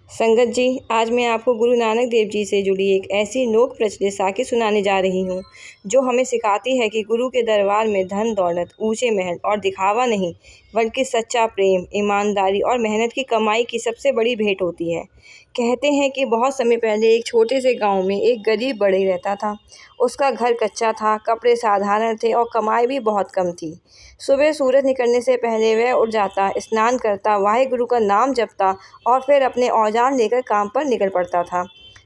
संगत जी, आज मैं आपको गुरु नानक देव जी से जुड़ी एक ऐसी लोक प्रचलित साखी सुनाने जा रही हूँ जो हमें सिखाती है कि गुरु के दरबार में धन दौलत, ऊंचे महल और दिखावा नहीं, बल्कि सच्चा प्रेम, ईमानदारी और मेहनत की कमाई की सबसे बड़ी भेंट होती है। कहते हैं कि बहुत समय पहले एक छोटे से गांव में एक गरीब बढ़ई रहता था। उसका घर कच्चा था, कपड़े साधारण थे और कमाई भी बहुत कम थी। सुबह सूरज निकलने से पहले वह उठ जाता, स्नान करता, वाहेगुरु का नाम जपता और फिर अपने औजार लेकर काम पर निकल पड़ता था।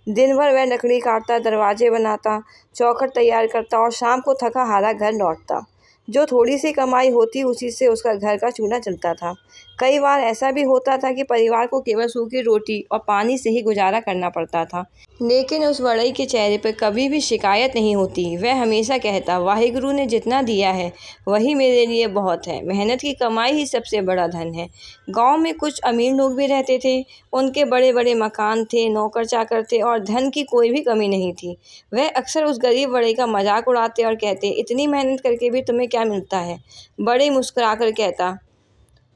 दिन भर वह लकड़ी काटता, दरवाजे बनाता, चौखट तैयार करता और शाम को थका हारा घर लौटता। जो थोड़ी सी कमाई होती उसी से उसका घर का चूल्हा चलता था। कई बार ऐसा भी होता था कि परिवार को केवल सूखी रोटी और पानी से ही गुजारा करना पड़ता था, लेकिन उस बढ़ई के चेहरे पर कभी भी शिकायत नहीं होती। वह हमेशा कहता, वाहिगुरु ने जितना दिया है वही मेरे लिए बहुत है। मेहनत की कमाई ही सबसे बड़ा धन है। गांव में कुछ अमीर लोग भी रहते थे। उनके बड़े बड़े मकान थे, नौकर चाकर थे और धन की कोई भी कमी नहीं थी। वह अक्सर उस गरीब बढ़ई का मजाक उड़ाते और कहते, इतनी मेहनत करके भी तुम्हें क्या मिलता है? बड़े मुस्कुराकर कहता,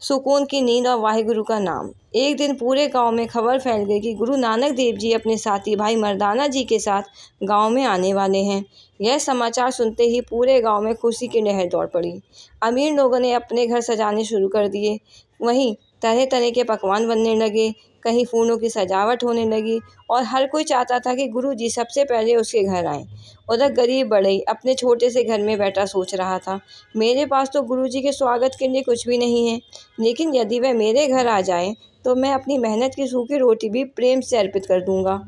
सुकून की नींद और वाहिगुरु का नाम। एक दिन पूरे गांव में खबर फैल गई कि गुरु नानक देव जी अपने साथी भाई मर्दाना जी के साथ गांव में आने वाले हैं। यह समाचार सुनते ही पूरे गांव में खुशी की लहर दौड़ पड़ी। अमीर लोगों ने अपने घर सजाने शुरू कर दिए, वहीं तरह तरह के पकवान बनने लगे, कहीं फूलों की सजावट होने लगी और हर कोई चाहता था कि गुरु जी सबसे पहले उसके घर आएं। उधर गरीब बढ़ई अपने छोटे से घर में बैठा सोच रहा था, मेरे पास तो गुरु जी के स्वागत के लिए कुछ भी नहीं है, लेकिन यदि वह मेरे घर आ जाए तो मैं अपनी मेहनत की सूखी रोटी भी प्रेम से अर्पित कर दूंगा।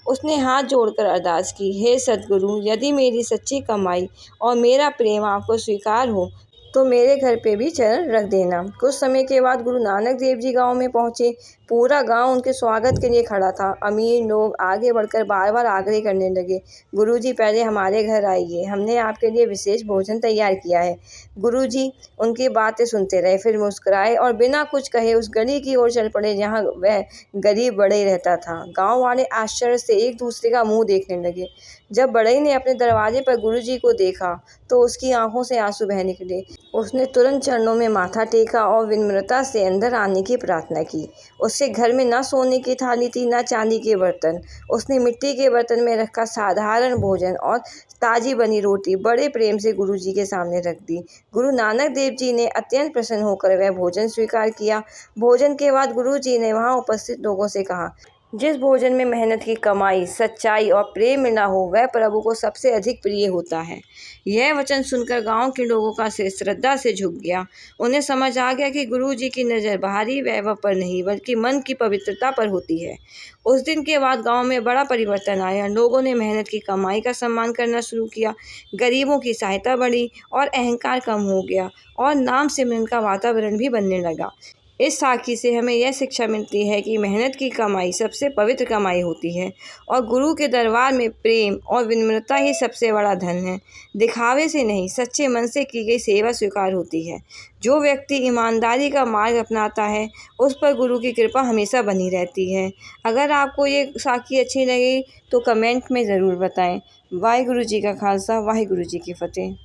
उसने हाथ जोड़कर अरदास की, हे सद्गुरु, यदि मेरी सच्ची कमाई और मेरा प्रेम आपको स्वीकार हो तो मेरे घर पे भी चरण रख देना। कुछ समय के बाद गुरु नानक देव जी गांव में पहुंचे। पूरा गांव उनके स्वागत के लिए खड़ा था। अमीर लोग आगे बढ़कर बार बार आग्रह करने लगे, गुरुजी पहले हमारे घर आइए, हमने आपके लिए विशेष भोजन तैयार किया है। गुरुजी उनकी बातें सुनते रहे, फिर मुस्कुराए और बिना कुछ कहे उस गली की ओर चल पड़े जहाँ वह गरीब बढ़ई रहता था। गाँव वाले आश्चर्य से एक दूसरे का मुँह देखने लगे। जब बढ़ई ने अपने दरवाजे पर गुरुजी को देखा तो उसकी आंखों से आंसू बह निकले। उसने तुरंत चरणों में माथा टेका और विनम्रता से अंदर आने की प्रार्थना की। उसके घर में न सोने की थाली थी, न चांदी के बर्तन। उसने मिट्टी के बर्तन में रखा साधारण भोजन और ताजी बनी रोटी बड़े प्रेम से गुरु जी के सामने रख दी। गुरु नानक देव जी ने अत्यंत प्रसन्न होकर वह भोजन स्वीकार किया। भोजन के बाद गुरु जी ने वहां उपस्थित लोगों से कहा, जिस भोजन में मेहनत की कमाई, सच्चाई और प्रेम मिला हो वह प्रभु को सबसे अधिक प्रिय होता है। यह वचन सुनकर गांव के लोगों का सिर श्रद्धा से झुक गया। उन्हें समझ आ गया कि गुरु जी की नज़र बाहरी वैभव पर नहीं बल्कि मन की पवित्रता पर होती है। उस दिन के बाद गांव में बड़ा परिवर्तन आया। लोगों ने मेहनत की कमाई का सम्मान करना शुरू किया, गरीबों की सहायता बढ़ी और अहंकार कम हो गया और नाम सिमरन का वातावरण भी बनने लगा। इस साखी से हमें यह शिक्षा मिलती है कि मेहनत की कमाई सबसे पवित्र कमाई होती है और गुरु के दरबार में प्रेम और विनम्रता ही सबसे बड़ा धन है। दिखावे से नहीं, सच्चे मन से की गई सेवा स्वीकार होती है। जो व्यक्ति ईमानदारी का मार्ग अपनाता है उस पर गुरु की कृपा हमेशा बनी रहती है। अगर आपको ये साखी अच्छी लगी तो कमेंट में ज़रूर बताएं। वाहिगुरु जी का खालसा, वाहिगुरु जी की फतेह।